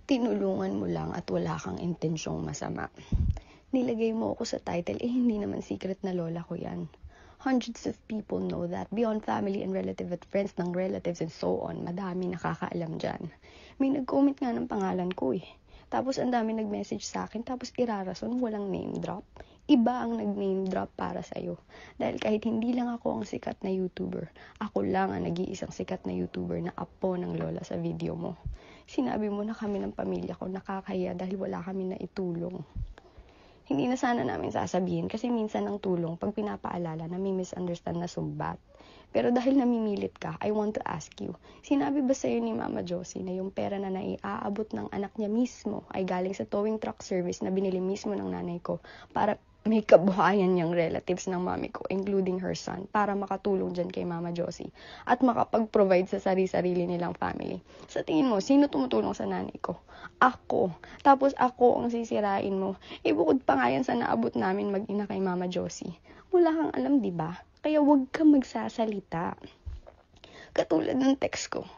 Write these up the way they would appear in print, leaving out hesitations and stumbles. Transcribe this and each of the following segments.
tinulungan mo lang at wala kang intensyong masama. Nilagay mo ako sa title, hindi naman secret na lola ko yan. Hundreds of people know that. Beyond family and relative at friends ng relatives and so on, madami nakakaalam dyan. May nag-comment nga ng pangalan ko eh. Tapos ang dami nag-message sa akin, tapos irarason, walang name drop. Iba ang nag-name drop para sa'yo. Dahil kahit hindi lang ako ang sikat na YouTuber, ako lang ang nag-iisang sikat na YouTuber na apo ng lola sa video mo. Sinabi mo na kami ng pamilya ko nakakahiya dahil wala kami na itulong. Hindi na sana namin sasabihin kasi minsan ang tulong pag pinapaalala na may misunderstand na sumbat. Pero dahil namimilit ka, I want to ask you, sinabi ba sa'yo ni Mama Josie na yung pera na naiaabot ng anak niya mismo ay galing sa towing truck service na binili mismo ng nanay ko para may kabuhayan niyang relatives ng mami ko, including her son, para makatulong dyan kay Mama Josie at makapag-provide sa sarili-sarili nilang family. Sa tingin mo, sino tumutulong sa nanay ko? Ako. Tapos ako ang sisirain mo. Bukod pa nga yan sa naabot namin mag-ina kay Mama Josie. Wala kang alam, di ba? Kaya wag kang magsasalita. Katulad ng text ko.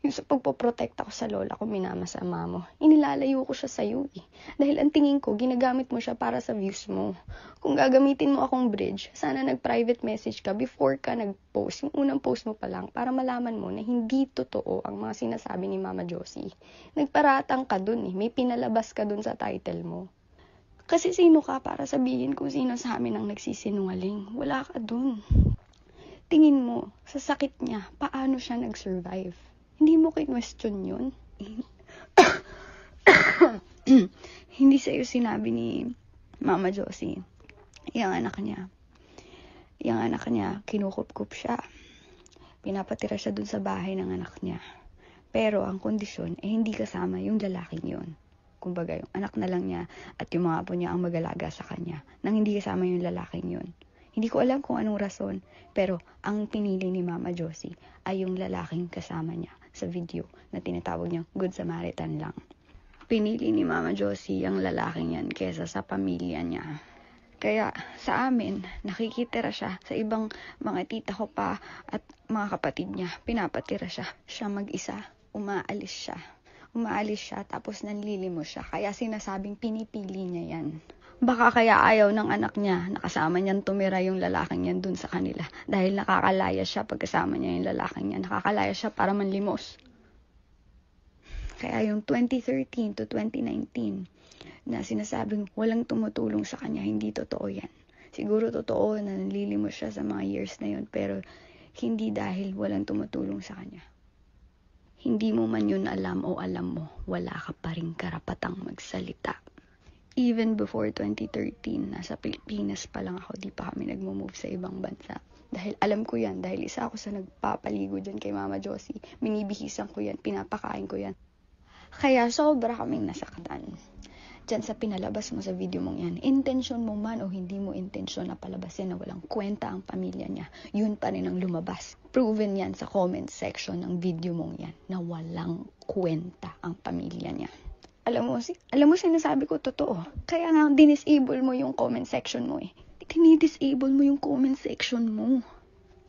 Yung sa pagpoprotect ako sa lola ko, minamasama mo. Inilalayo ko siya sa'yo eh. Dahil ang tingin ko, ginagamit mo siya para sa views mo. Kung gagamitin mo akong bridge, sana nag-private message ka before ka nag-post. Yung unang post mo pa lang, para malaman mo na hindi totoo ang mga sinasabi ni Mama Josie. Nagparatang ka dun eh. May pinalabas ka dun sa title mo. Kasi sino ka para sabihin kung sino sa amin ang nagsisinungaling? Wala ka dun. Tingin mo, sa sakit niya, paano siya nag-survive? Hindi mo question yun? Hindi sa'yo sinabi ni Mama Josie, yung anak niya, kinukup-kup siya. Pinapatira siya dun sa bahay ng anak niya. Pero ang kondisyon, hindi kasama yung lalaking yun. Kumbaga, yung anak na lang niya at yung mga apo niya ang mag-alaga sa kanya, nang hindi kasama yung lalaking yun. Hindi ko alam kung anong rason, pero ang pinili ni Mama Josie ay yung lalaking kasama niya sa video na tinatawag niyang Good Samaritan lang. Pinili ni Mama Josie ang lalaking yan kesa sa pamilya niya. Kaya sa amin, nakikitira siya sa ibang mga tita ko pa at mga kapatid niya. Pinapatira siya. Siya mag-isa. Umaalis siya tapos nanlilimos siya. Kaya sinasabing pinipili niya yan. Baka kaya ayaw ng anak niya na kasama niyan tumira yung lalaking yan dun sa kanila. Dahil nakakalaya siya pag kasama niya yung lalaking yan. Nakakalaya siya para manlimos. Kaya yung 2013 to 2019 na sinasabing walang tumutulong sa kanya, hindi totoo yan. Siguro totoo na nanlilimos siya sa mga years na yun, pero hindi dahil walang tumutulong sa kanya. Hindi mo man yun alam o alam mo, wala ka pa rin karapatang magsalita. Even before 2013, nasa Pilipinas pa lang ako, di pa kami nagmo-move sa ibang bansa. Dahil alam ko yan, dahil isa ako sa nagpapaligo dyan kay Mama Josie. Binibihisan ko yan, pinapakain ko yan. Kaya sobra kaming nasaktan. Diyan sa pinalabas mo sa video mong yan, intensyon mo man o hindi mo intensyon na palabasin na walang kwenta ang pamilya niya, yun pa rin ang lumabas. Proven yan sa comment section ng video mong yan, na walang kwenta ang pamilya niya. Alam mo sinasabi ko totoo. Kaya nga dinisable mo yung comment section mo eh. Dinidisable mo yung comment section mo.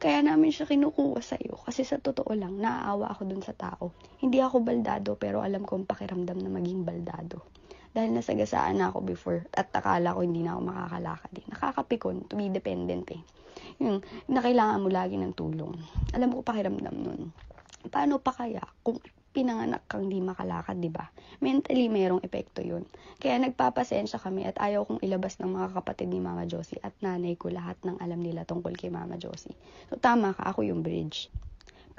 Kaya namin siya kinukuha sa'yo. Kasi sa totoo lang, naaawa ako dun sa tao. Hindi ako baldado pero alam kong pakiramdam na maging baldado. Dahil nasagasaan na ako before at akala ko hindi na ako makakalakad eh. Nakakapikon to be dependent eh. Yung nakailangan mo lagi ng tulong. Alam ko pakiramdam nun. Paano pa kaya kung pinanganak kang di makalakad, di ba? Mentally, mayroong epekto yun. Kaya nagpapasensya kami at ayaw kong ilabas ng mga kapatid ni Mama Josie at nanay ko lahat ng alam nila tungkol kay Mama Josie. So, tama ka, ako yung bridge.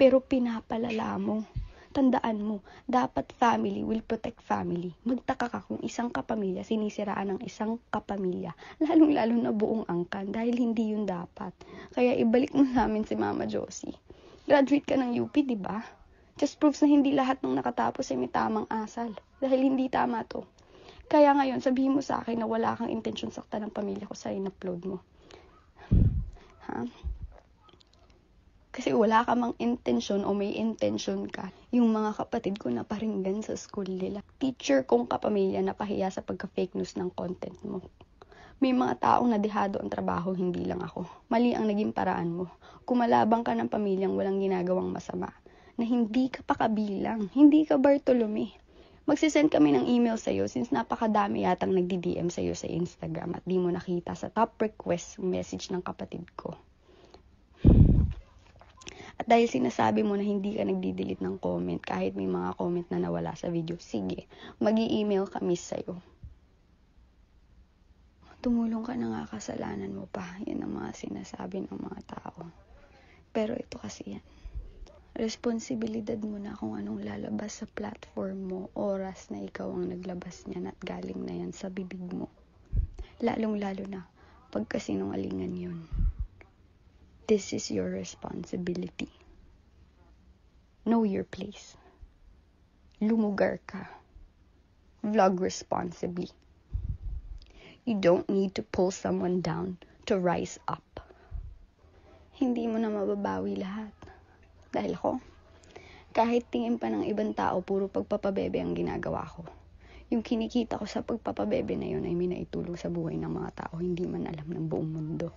Pero pinapalala mo. Tandaan mo, dapat family will protect family. Magtaka ka kung isang kapamilya sinisiraan ng isang kapamilya, lalong-lalo na buong angkan, dahil hindi yun dapat. Kaya ibalik mo sa amin si Mama Josie. Graduate ka ng UP, di ba? Just proves na hindi lahat ng nakatapos ay may tamang asal. Dahil hindi tama to. Kaya ngayon, sabihin mo sa akin na wala kang intensyon sakta ng pamilya ko sa in-upload mo. Ha? Kasi wala ka mang intensyon o may intensyon ka. Yung mga kapatid ko na paringgan sa school nila. Teacher kong kapamilya na pahiya sa pagka-fake news ng content mo. May mga taong nadehado ang trabaho, hindi lang ako. Mali ang naging paraan mo. Kumalabang ka ng pamilyang walang ginagawang masama. Na hindi ka pa kabilang, hindi ka Bartolome. Magsisend kami ng email sa'yo since napakadami yatang nagdi-DM sa'yo sa Instagram at di mo nakita sa top request message ng kapatid ko. At dahil sinasabi mo na hindi ka nagdi-delete ng comment kahit may mga comment na nawala sa video, sige, mag-i-email kami sa'yo. Tumulong ka na nga, kasalanan mo pa. Yan ang mga sinasabi ng mga tao. Pero ito kasi yan. Responsibilidad mo na kung anong lalabas sa platform mo, oras na ikaw ang naglabas niyan at galing na yan sa bibig mo. Lalong-lalo na pagkasinungalingan yun. This is your responsibility. Know your place. Lumugar ka. Vlog responsibly. You don't need to pull someone down to rise up. Hindi mo na mababawi lahat. Dahil ako, kahit tingin pa ng ibang tao, puro pagpapabebe ang ginagawa ko. Yung kinikita ko sa pagpapabebe na yun ay may naitulong sa buhay ng mga tao, hindi man alam ng buong mundo.